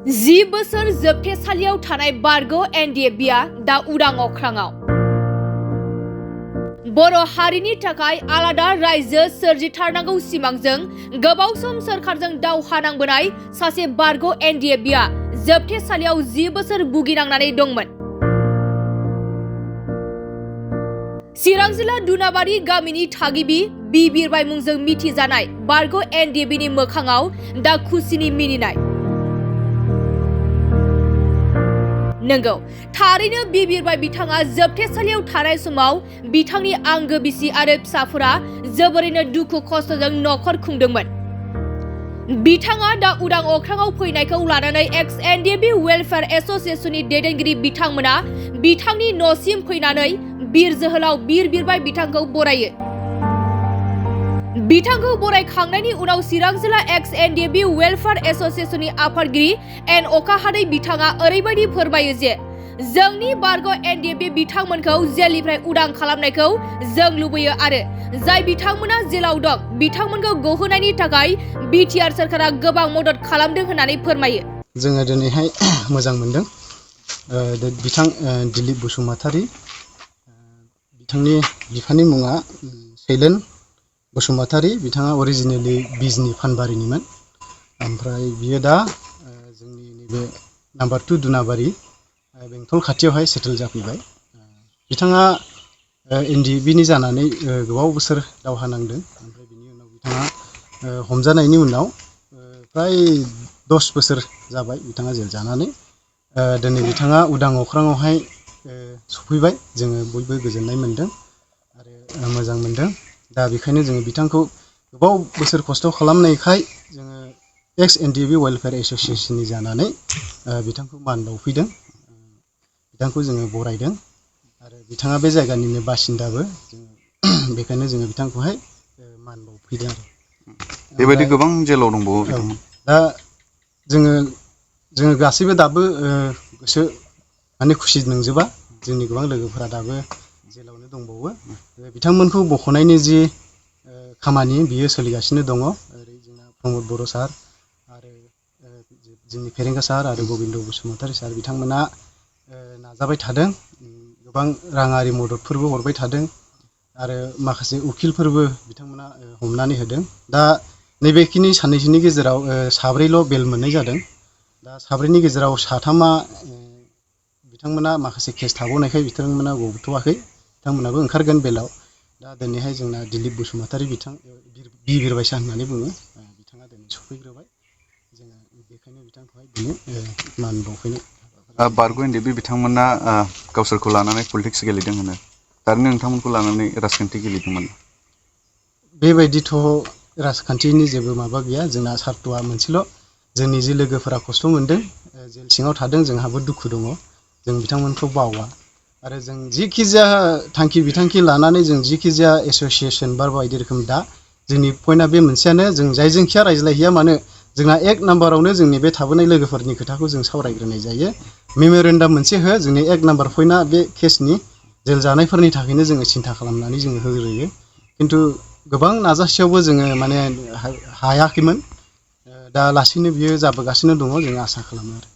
10 बोसोर जोबथेसालियाव थानाय बारग' एनडिएफबिआ दा उदां अख्राङाव। बर' हारिनि थाखाय आलादा रायजो सोरजिथारनांगौ सिमांजों गोबाव सम सोरखारजों दावहा नांबोनाय सासे बारग' एनडिएफबिआ जोबथेसालियाव 10 बोसोर भुगिनांनानै दंमोन। चिरां जिल्ला दुनाबारि गामिनि थागिबि बि बिरबाय मुंजों मिथिजानाय बारग' एनडिएफबिनि मोखाङाव दा खुसिनि मिनिनाय। नंगौ, थारैनो बि बिरबाय बिथाङा जोबथेसालियाव थानाय समाव बिथांनि आंगो बिसि आरो फिसाफोरा जोबोरैनो दुखु खस्थ'जों नखर खुंदोंमोन। बिथाङा दा उदां अख्राङाव फैनायखौ लानानै एक्स एनडिएफबि वेलफेयार एसोसिएशननि दैदेनगिरि बिथांमोना बिथांनि न'सिम फैनानै बिर जोहोलाव बिर बिरबाय बिथांखौ बरायो। बिथांखौ बरायखांनायनि उनाव चिरां जिल्ला एक्स एनडिएफबि वेलफेयार एसोसिएशननि आफादगिरि एन अखाहादै बिथाङा ओरैबायदि फोरमायो जे जोंनि बारग' एनडिएफबि बिथांमोनखौ जेलनिफ्राय उदां खालामनायखौ जों लुबैयो आरो जाय बिथांमोना जेलाव दं बिथांमोनखौ गहोनायनि थाखाय बिटिआर सरकारा गोबां मदद खालामदों होननानै फोरमायो। जोङो दिनैहाय मोजां मोनदों बिथां दिलीप बसुमतारी बिथांनि बिफानि मुङा शैलेन बसुमतारी, बिथाङा अरिजिनेलि बिजनि फानबारिनिमोन, ओमफ्राय बियो दा जोंनि नैबे नाम्बार 2 दुनाबारि बेंटल खाथियावहाय सेटेल जाफैबाय। बिथाङा एनडिएफबिनि जानानै गोबाव बोसोर दावहा नांदों, ओमफ्राय बिनि उनाव बिथाङा हमजानायनि उनाव फ्राय 10 बोसोर जाबाय बिथाङा जेल जानानै। दिनै बिथाङा उदां अख्राङावहाय सफैबाय, जोङो बयबो गोजोननाय मोनदों आरो मोजां मोनदों। दा बेखायनो जोङो बिथांखौ गोबाव बोसोर खस्थ' खालामनायखाय जोङो एक्स एनडिएफबि वेलफेयार एसोसिएशननि जानानै बिथांखौ मान बावफैदों, बिथांखौ जोङो बरायदों आरो बिथाङा बे जायगानिनो बासिन्दाबो, जोङो बेखायनो जोङो बिथांखौहाय मान बावफैदों आरो। बेबायदि गोबां जेलाव दंबावो बिथांमोन। दा जोङो गासैबो दाबो गोसो माने खुसि नंजोबा, जोंनि गोबां लोगोफोरा दाबो जेलावनो दंबावो। बिथांमोनखौ बख'नायनि जि खामानि बियो सोलिगासिनो दङ। ओरै जोंना प्रमद बर' सार आरो जोंनि फेरेंगा सार आरो गबिन्द बसुमतारी सार बिथांमोना नाजाबाय थादों, गोबां राङारि मददफोरबो हरबाय थादों आरो माखासे उखिलफोरबो बिथांमोना हमनानै होदों। दा नैबेखिनि साननैसोनि गेजेराव साब्रैल' बेल मोननाय जादों। दा साब्रैनि गेजेराव साथामा बिथांमोना माखासे केस थाबावनायखाय बिथांमोना गबोथ'वाखै, बिथांमोनाबो ओंखारगोन बेलाव। दा दिनैहाय जोंना दिलीप बसुमतारी बिथां बि बिरबायसा होननानै बुङो, बिथाङा दिनै सफैग्रोबाय। जोङो बेखायनो बिथांखौहाय दिनै मान बावफैनाय। बारग' एनडिएफबि बिथांमोना गावसोरखौ लानानै पलिटिक्स गेलेदों होनो, थारैनो नोंथांमोनखौ लानानै राजखान्थि गेलेदोंमोन? बेबायदिथ' राजखान्थिनि जेबो माबा गैया, जोंना सार्थ'आ मोनसेल'। जोंनि जि लोगोफोरा खस्थ' मोनदों, जेल सिङाव थादों, जोंहाबो दुखु दङ, जों बिथांमोनखौ बावा आरो जों जिखि जाया थांखि बिथांखि लानानै जों जिखि जाया एसोसिएशन बा बायदि रोखोम दा जोंनि पइन्टआ बे मोनसेयानो, जों जायजोंखिया रायज्लायहैया मानो जोंना 1 नाम्बारावनो जोंनि बे थाबोनाय लोगोफोरनि खोथाखौ जों सावरायग्रोनाय जायो। मेम'रेन्डाम मोनसे हो, जोंनि 1 नाम्बार पइन्टआ बे केसनि जेल जानायफोरनि थाखायनो जोङो सिन्था खालामनानै जोङो होग्रोयो। खिन्थु गोबां नाजासेयावबो जोङो माने हायाखैमोन। दा लासैनो बियो जाबोगासिनो दङ, जों आसा खालामो आरो।